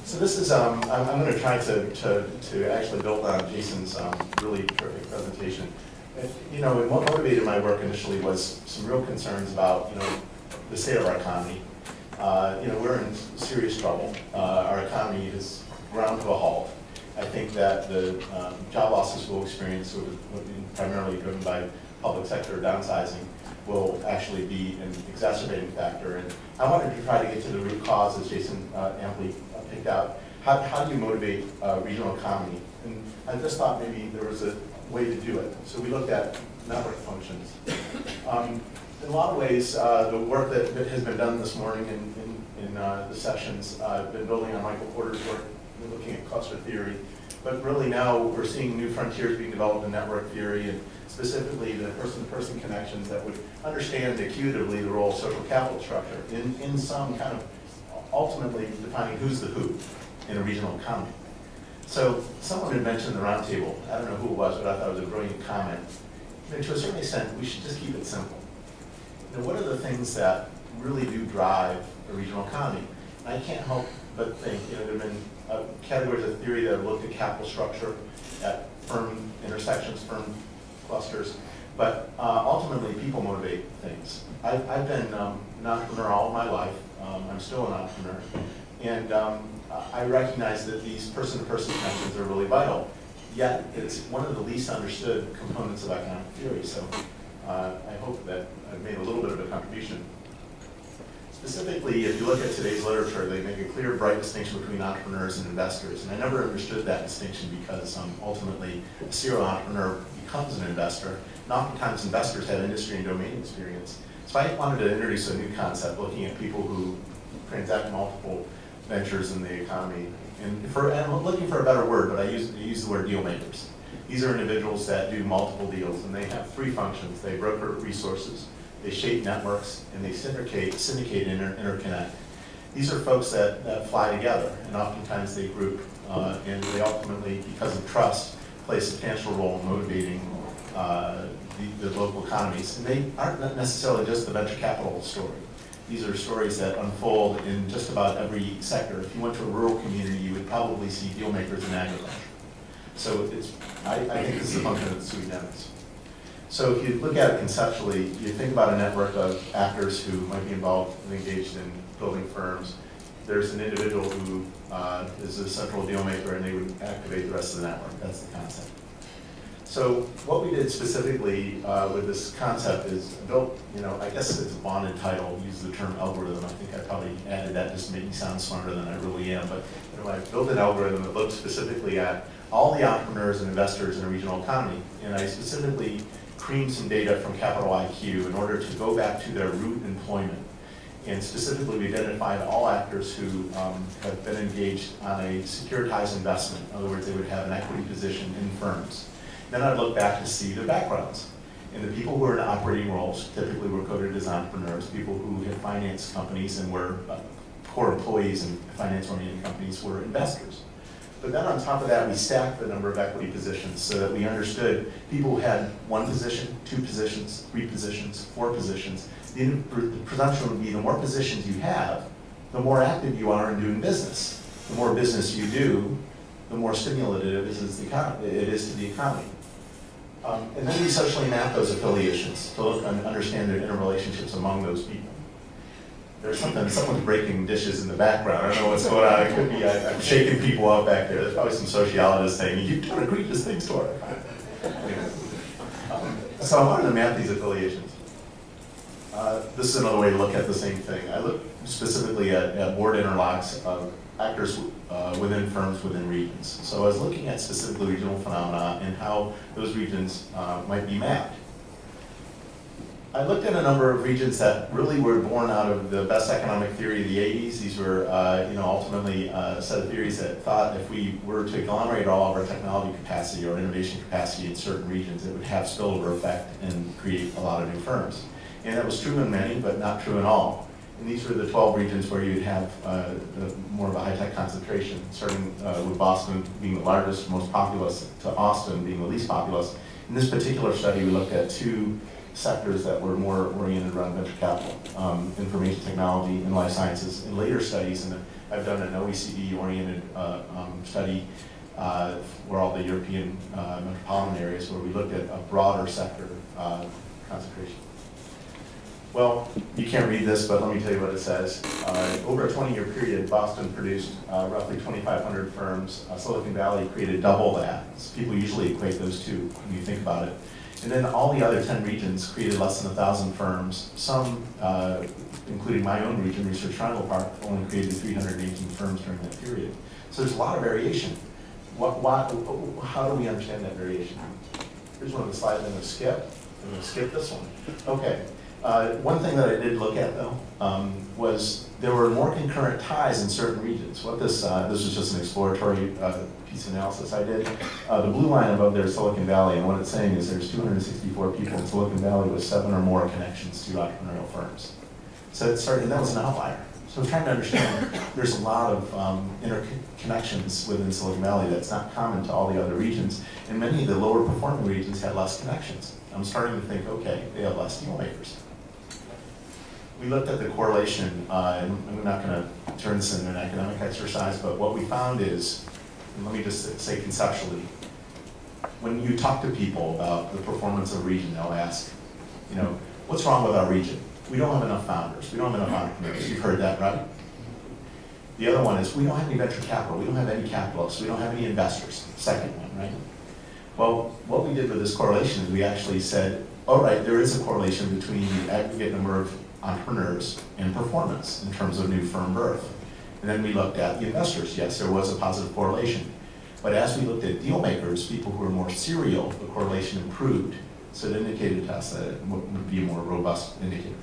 So this is, I'm going to try to actually build on Jason's really terrific presentation. You know, and what motivated my work initially was some real concerns about, you know, the state of our economy. You know, we're in serious trouble. Our economy has ground to a halt. I think that the job losses we'll experience, primarily driven by public sector downsizing, will actually be an exacerbating factor. And I wanted to try to get to the root cause, as Jason amply picked out. How do you motivate regional economy? And I just thought maybe there was a way to do it. So we looked at network functions. In a lot of ways, the work that has been done this morning in the sessions, I've been building on Michael Porter's work, looking at cluster theory. But really now we're seeing new frontiers being developed in network theory, and specifically the person-to-person connections that would understand intuitively the role of social capital structure in some kind of ultimately defining who's the who in a regional economy. So someone had mentioned the Roundtable. I don't know who it was, but I thought it was a brilliant comment. You know, to a certain extent, we should just keep it simple. You know, what are the things that really do drive a regional economy? And I can't help but think, you know, there have been categories of theory that have looked at capital structure, at firm intersections, firm clusters, but ultimately people motivate things. I've been an entrepreneur all of my life. I'm still an entrepreneur. And I recognize that these person-to-person connections are really vital, yet it's one of the least understood components of economic theory. So I hope that I've made a little bit of a contribution. Specifically, if you look at today's literature, they make a clear, bright distinction between entrepreneurs and investors. And I never understood that distinction because ultimately a serial entrepreneur becomes an investor. And oftentimes investors have industry and domain experience. So I wanted to introduce a new concept, looking at people who transact multiple ventures in the economy. And I'm looking for a better word, but I use the word deal makers. These are individuals that do multiple deals, and they have three functions. They broker resources, they shape networks, and they syndicate and interconnect. These are folks that fly together, and oftentimes they group, and they ultimately, because of trust, play a substantial role in motivating the local economies. And they aren't necessarily just the venture capital story. These are stories that unfold in just about every sector. If you went to a rural community, you would probably see deal makers in agriculture. So I think this is a function of the sui generis. So if you look at it conceptually, you think about a network of actors who might be involved and engaged in building firms. There's an individual who is a central deal maker, and they would activate the rest of the network. That's the concept. So what we did specifically with this concept is built, you know, I guess it's a bonded title, use the term algorithm. I think I probably added that just to make me sound smarter than I really am. But you know, I built an algorithm that looked specifically at all the entrepreneurs and investors in a regional economy. And I specifically creamed some data from Capital IQ in order to go back to their root employment. And specifically, we identified all actors who have been engaged on a securitized investment. In other words, they would have an equity position in firms. Then I'd look back to see their backgrounds. And the people who were in operating roles typically were coded as entrepreneurs. People who had financed companies and were core employees in finance-oriented companies were investors. But then on top of that, we stacked the number of equity positions so that we understood people who had 1 position, 2 positions, 3 positions, 4 positions. The presumption would be the more positions you have, the more active you are in doing business. The more business you do, the more stimulative it is to the economy. And then we socially map those affiliations to look and understand their interrelationships among those people. There's someone's breaking dishes in the background. I don't know what's going on. It could be I'm shaking people up back there. There's probably some sociologists saying, "You don't agree this thing, store." So I wanted to map these affiliations. This is another way to look at the same thing. I look specifically at board interlocks of actors within firms within regions. So I was looking at specifically regional phenomena and how those regions might be mapped. I looked at a number of regions that really were born out of the best economic theory of the 80s. These were ultimately a set of theories that thought if we were to agglomerate all of our technology capacity or innovation capacity in certain regions, it would have spillover effect and create a lot of new firms. And that was true in many, but not true in all. And these were the 12 regions where you'd have more of a high-tech concentration, starting with Boston being the largest, most populous, to Austin being the least populous. In this particular study, we looked at 2 sectors that were more oriented around venture capital, information technology and life sciences. In later studies, and I've done an OECD-oriented study for all the European metropolitan areas where we looked at a broader sector concentration. Well, you can't read this, but let me tell you what it says. Over a 20-year period, Boston produced roughly 2,500 firms. Silicon Valley created double that. So people usually equate those two when you think about it. And then all the other 10 regions created less than 1,000 firms. Some, including my own region, Research Triangle Park, only created 318 firms during that period. So there's a lot of variation. How do we understand that variation? Here's one of the slides I'm going to skip. I'm going to skip this one. Okay. One thing that I did look at, though, was there were more concurrent ties in certain regions. What this was just an exploratory piece of analysis I did. The blue line above there is Silicon Valley, and what it's saying is there's 264 people in Silicon Valley with 7 or more connections to entrepreneurial firms. So it started, and that was an outlier. So I'm trying to understand there's a lot of interconnections within Silicon Valley that's not common to all the other regions, and many of the lower performing regions had less connections. I'm starting to think, okay, they have less deal makers. We looked at the correlation, and I'm not going to turn this into an academic exercise, but what we found is, and let me just say conceptually, when you talk to people about the performance of a region, they'll ask, you know, what's wrong with our region? We don't have enough founders. We don't have enough entrepreneurs. You've heard that, right? The other one is, we don't have any venture capital. We don't have any capitalists. We don't have any investors. Second one, right? Well, what we did with this correlation is we actually said, all right, there is a correlation between the aggregate number of entrepreneurs and performance in terms of new firm birth. And then we looked at the investors. Yes, there was a positive correlation. But as we looked at deal makers, people who were more serial, the correlation improved. So it indicated to us that it would be a more robust indicator.